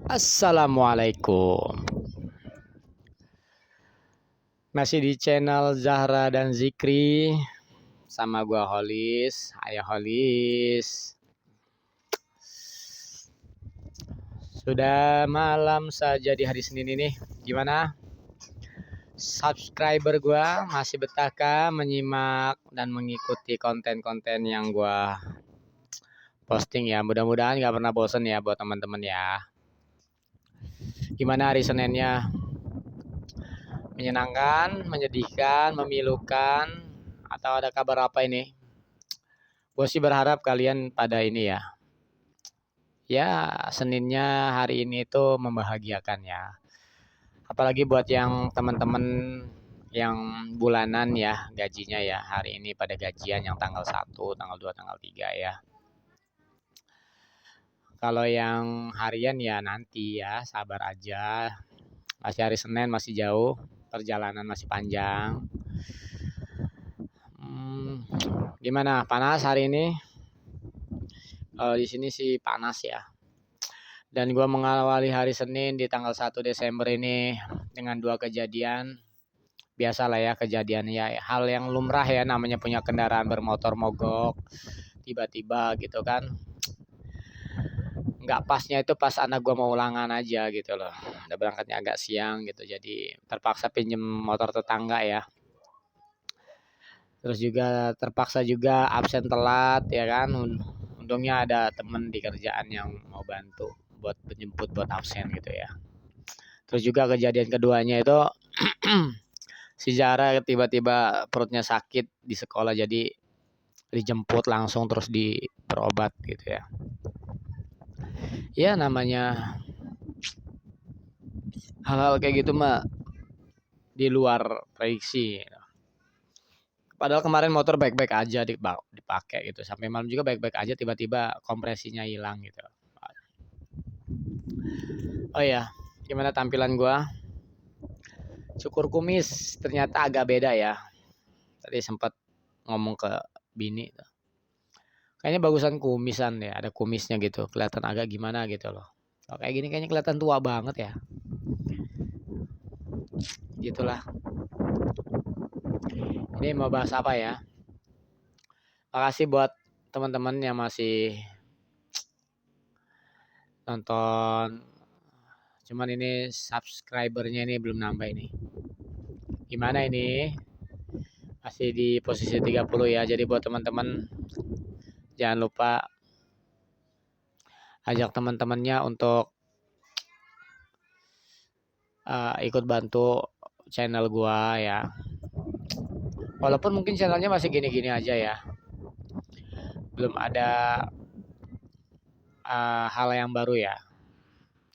Assalamualaikum. Masih di channel Zahra dan Zikri sama gua Holis, Ayah Holis. Sudah malam saja di hari Senin ini. Gimana? Subscriber gua masih betahkah menyimak dan mengikuti konten-konten yang gua posting ya. Mudah-mudahan gak pernah bosen ya buat teman-teman ya. Gimana hari Seninnya? Menyenangkan, menyedihkan, memilukan, atau ada kabar apa ini? Gue sih berharap kalian pada ini ya. Ya, Seninnya hari ini itu membahagiakan ya. Apalagi buat yang teman-teman yang bulanan ya gajinya ya. Hari ini pada gajian yang tanggal 1, tanggal 2, tanggal 3 ya. Kalau yang harian ya nanti ya, sabar aja. Masih hari Senin, masih jauh, perjalanan masih panjang. Gimana? Panas hari ini? Di sini sih panas ya. Dan gue mengawali hari Senin di tanggal 1 Desember ini dengan 2 kejadian. Biasalah ya kejadian ya. Hal yang lumrah ya namanya punya kendaraan bermotor mogok. Tiba-tiba gitu kan. Nggak pasnya itu pas anak gue mau ulangan aja gitu loh. Udah berangkatnya agak siang gitu. Jadi terpaksa pinjem motor tetangga ya. Terus juga terpaksa juga absen telat ya kan. Untungnya ada temen di kerjaan yang mau bantu buat penjemput buat absen gitu ya. Terus juga kejadian keduanya itu si Zara tiba-tiba perutnya sakit di sekolah jadi dijemput langsung terus berobat gitu ya. Ya namanya hal-hal kayak gitu mah di luar prediksi. Padahal kemarin motor baik-baik aja dipakai gitu. Sampai malam juga baik-baik aja tiba-tiba kompresinya hilang gitu. Oh iya, gimana tampilan gua? Cukur kumis ternyata agak beda ya. Tadi sempat ngomong ke bini. Kayaknya bagusan kumisan ya, ada kumisnya gitu. Kelihatan agak gimana gitu loh. Kalau kayak gini kayaknya kelihatan tua banget ya. Gitulah. Ini mau bahas apa ya? Makasih buat teman-teman yang masih nonton. Cuman ini subscribernya ini belum nambah ini. Gimana ini? Masih di posisi 30 ya. Jadi buat teman-teman jangan lupa ajak teman-temannya untuk ikut bantu channel gua ya. Walaupun mungkin channelnya masih gini-gini aja ya. Belum ada hal yang baru ya.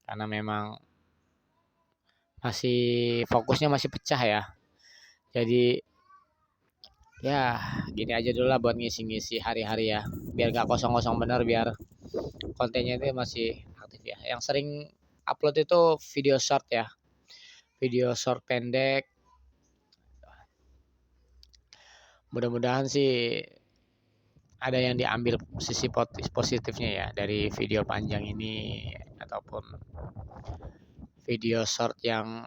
Karena memang masih fokusnya masih pecah ya. Jadi ya gini aja dulu lah buat ngisi-ngisi hari-hari ya. Biar gak kosong-kosong bener, biar kontennya itu masih aktif ya. Yang sering upload itu video short ya. Video short pendek. Mudah-mudahan sih ada yang diambil sisi positifnya ya dari video panjang ini ataupun video short yang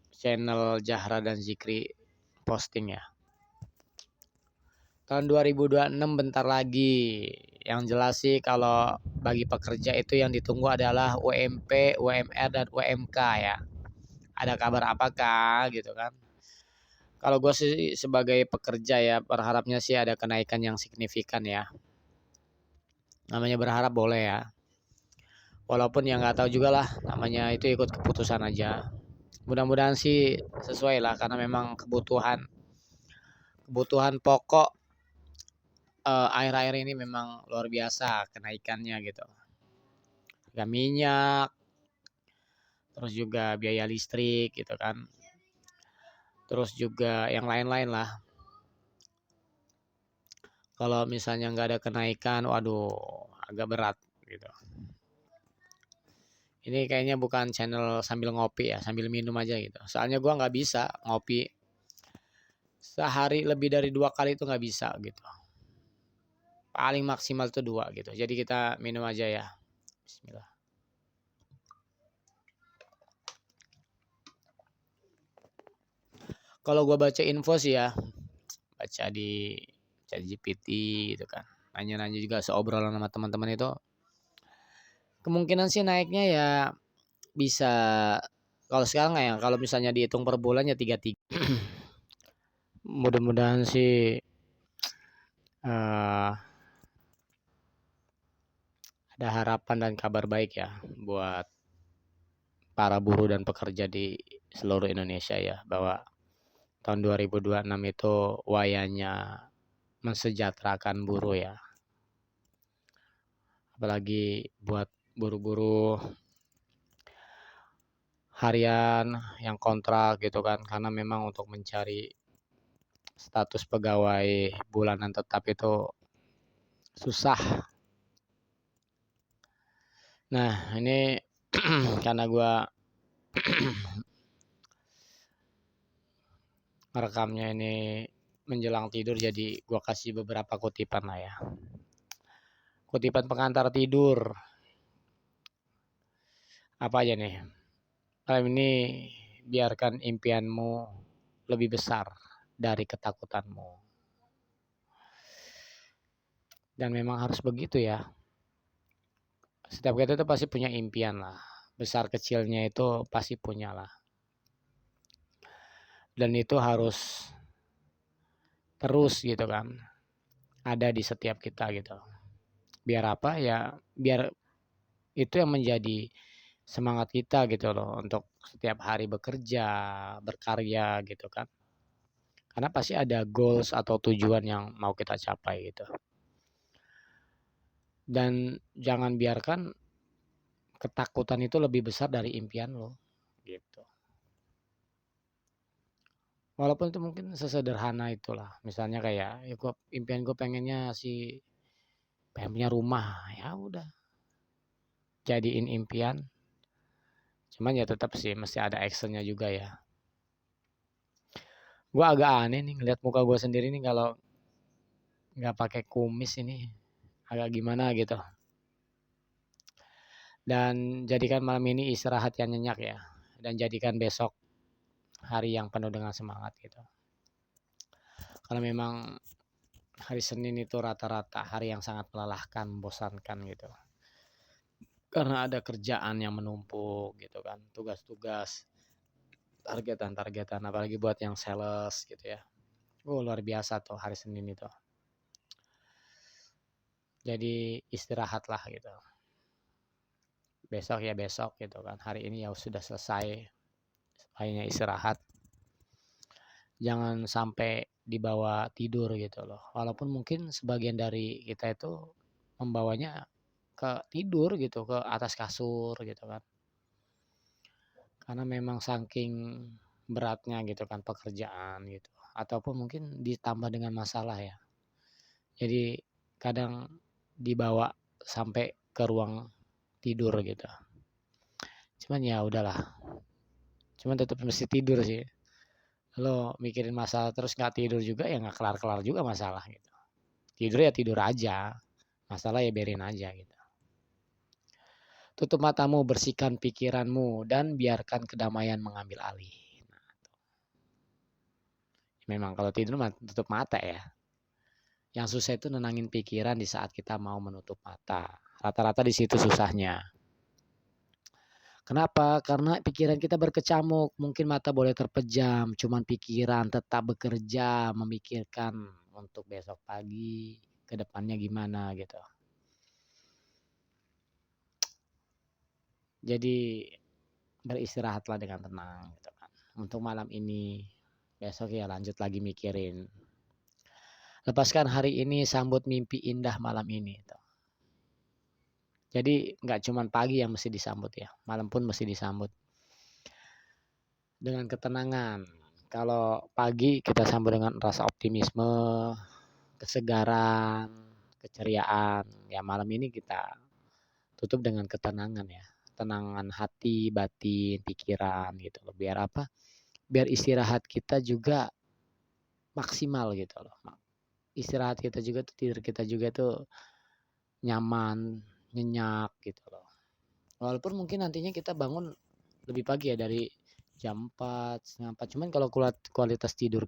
channel Zahra dan Zikri posting ya. Tahun 2026 bentar lagi. Yang jelas sih kalau bagi pekerja itu yang ditunggu adalah UMP, UMR dan UMK ya. Ada kabar apakah gitu kan? Kalau gue sih sebagai pekerja ya berharapnya sih ada kenaikan yang signifikan ya. Namanya berharap boleh ya. Walaupun yang nggak tahu juga lah, namanya itu ikut keputusan aja. Mudah-mudahan sih sesuai lah karena memang kebutuhan pokok air-air ini memang luar biasa kenaikannya gitu. Harga minyak, terus juga biaya listrik gitu kan. Terus juga yang lain-lain lah. Kalau misalnya nggak ada kenaikan, waduh agak berat gitu. Ini kayaknya bukan channel sambil ngopi ya, sambil minum aja gitu. Soalnya gua nggak bisa ngopi sehari lebih dari 2 kali itu nggak bisa gitu. Paling maksimal itu 2 gitu. Jadi kita minum aja ya. Bismillah. Kalau gua baca info sih ya, baca di ChatGPT gitu kan. Nanya-nanya juga seobrolan sama teman-teman itu, kemungkinan sih naiknya ya bisa, kalau sekarang ya kalau misalnya dihitung per bulan ya 33. Mudah-mudahan sih eh, ada harapan dan kabar baik ya buat para buruh dan pekerja di seluruh Indonesia ya, bahwa tahun 2026 itu wayanya mensejahterakan buruh ya. Apalagi buat buruh-buruh harian yang kontrak gitu kan, karena memang untuk mencari status pegawai bulanan tetap itu susah. Nah ini karena gue merekamnya ini menjelang tidur, jadi gue kasih beberapa kutipan lah ya. Kutipan pengantar tidur apa aja nih? Malam ini biarkan impianmu lebih besar dari ketakutanmu. Dan memang harus begitu ya. Setiap kita itu pasti punya impian lah. Besar kecilnya itu pasti punya lah. Dan itu harus terus gitu kan. Ada di setiap kita gitu. Biar apa ya? Biar itu yang menjadi semangat kita gitu loh. Untuk setiap hari bekerja, berkarya gitu kan. Karena pasti ada goals atau tujuan yang mau kita capai gitu. Dan jangan biarkan ketakutan itu lebih besar dari impian lo gitu. Walaupun itu mungkin sesederhana itulah. Misalnya kayak ya impian gue pengennya si pengen punya rumah, ya udah jadiin impian. Cuman ya tetap sih mesti ada actionnya juga ya. Gue agak aneh nih ngeliat muka gue sendiri nih kalau nggak pakai kumis ini, agak gimana gitu. Dan jadikan malam ini istirahat yang nyenyak ya. Dan jadikan besok hari yang penuh dengan semangat gitu. Karena memang hari Senin itu rata-rata hari yang sangat melelahkan, membosankan gitu. Karena ada kerjaan yang menumpuk gitu kan, tugas-tugas, targetan-targetan, apalagi buat yang sales gitu ya. Luar biasa tuh hari Senin itu. Jadi istirahatlah gitu. Besok ya besok gitu kan. Hari ini ya sudah selesai. Hanya istirahat. Jangan sampai dibawa tidur gitu loh. Walaupun mungkin sebagian dari kita itu membawanya ke tidur gitu, ke atas kasur gitu kan. Karena memang saking beratnya gitu kan pekerjaan gitu. Ataupun mungkin ditambah dengan masalah ya. Jadi kadang dibawa sampai ke ruang tidur gitu. Cuman ya udahlah. Cuman tetap mesti tidur sih. Lo mikirin masalah terus nggak tidur juga ya nggak kelar-kelar juga masalah gitu. Tidur ya tidur aja. Masalah ya biarin aja gitu. Tutup matamu, bersihkan pikiranmu, dan biarkan kedamaian mengambil alih. Nah, memang kalau tidur tutup mata ya. Yang susah itu nenangin pikiran di saat kita mau menutup mata. Rata-rata di situ susahnya. Kenapa? Karena pikiran kita berkecamuk. Mungkin mata boleh terpejam, cuman pikiran tetap bekerja, memikirkan untuk besok pagi, ke depannya gimana gitu. Jadi beristirahatlah dengan tenang gitu kan. Untuk malam ini, besok ya lanjut lagi mikirin. Lepaskan hari ini, sambut mimpi indah malam ini. Gitu. Jadi nggak cuma pagi yang mesti disambut ya, malam pun mesti disambut dengan ketenangan. Kalau pagi kita sambut dengan rasa optimisme, kesegaran, keceriaan. Ya malam ini kita tutup dengan ketenangan ya, tenangan hati, batin, pikiran gitu loh. Biar apa? Biar istirahat kita juga maksimal gitu loh. Istirahat kita juga tuh, tidur kita juga tuh nyaman, nyenyak gitu loh. Walaupun mungkin nantinya kita bangun lebih pagi ya dari jam 4, setengah 4. Cuman kalau kualitas tidur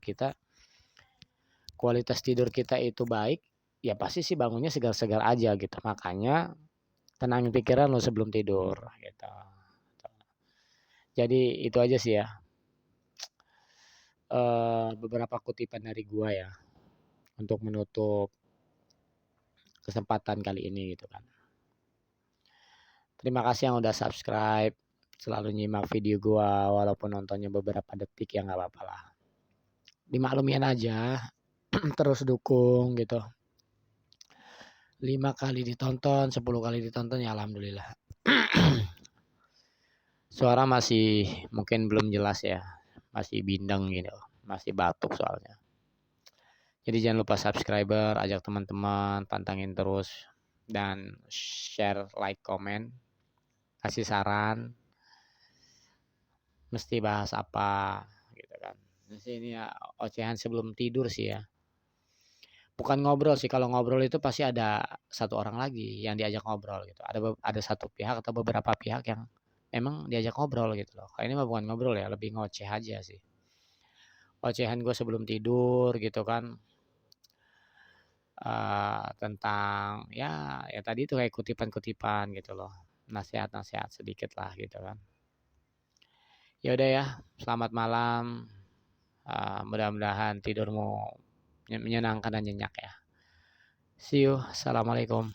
kita itu baik, ya pasti sih bangunnya segar-segar aja gitu. Makanya tenangin pikiran lo sebelum tidur gitu. Jadi itu aja sih ya. Beberapa kutipan dari gua ya untuk menutup kesempatan kali ini gitu kan. Terima kasih yang udah subscribe, selalu nyimak video gua walaupun nontonnya beberapa detik ya nggak apa-apa lah. Dimaklumin aja, terus dukung gitu. 5 kali ditonton, 10 kali ditonton ya alhamdulillah. Suara masih mungkin belum jelas ya, masih bindeng gitu, masih batuk soalnya. Jadi jangan lupa subscriber, ajak teman-teman, pantangin terus dan share, like, komen, kasih saran, mesti bahas apa gitu kan. Di sini ya ocehan sebelum tidur sih ya. Bukan ngobrol sih, kalau ngobrol itu pasti ada satu orang lagi yang diajak ngobrol gitu. Ada satu pihak atau beberapa pihak yang emang diajak ngobrol gitu loh. Kayak ini mah bukan ngobrol ya, lebih ngoceh aja sih. Ocehan gue sebelum tidur gitu kan. Tentang ya tadi tuh kayak kutipan-kutipan gitu loh. Nasihat-nasihat sedikit lah gitu kan. Ya udah ya, selamat malam. Mudah-mudahan tidurmu menyenangkan dan nyenyak ya. See you. Assalamualaikum.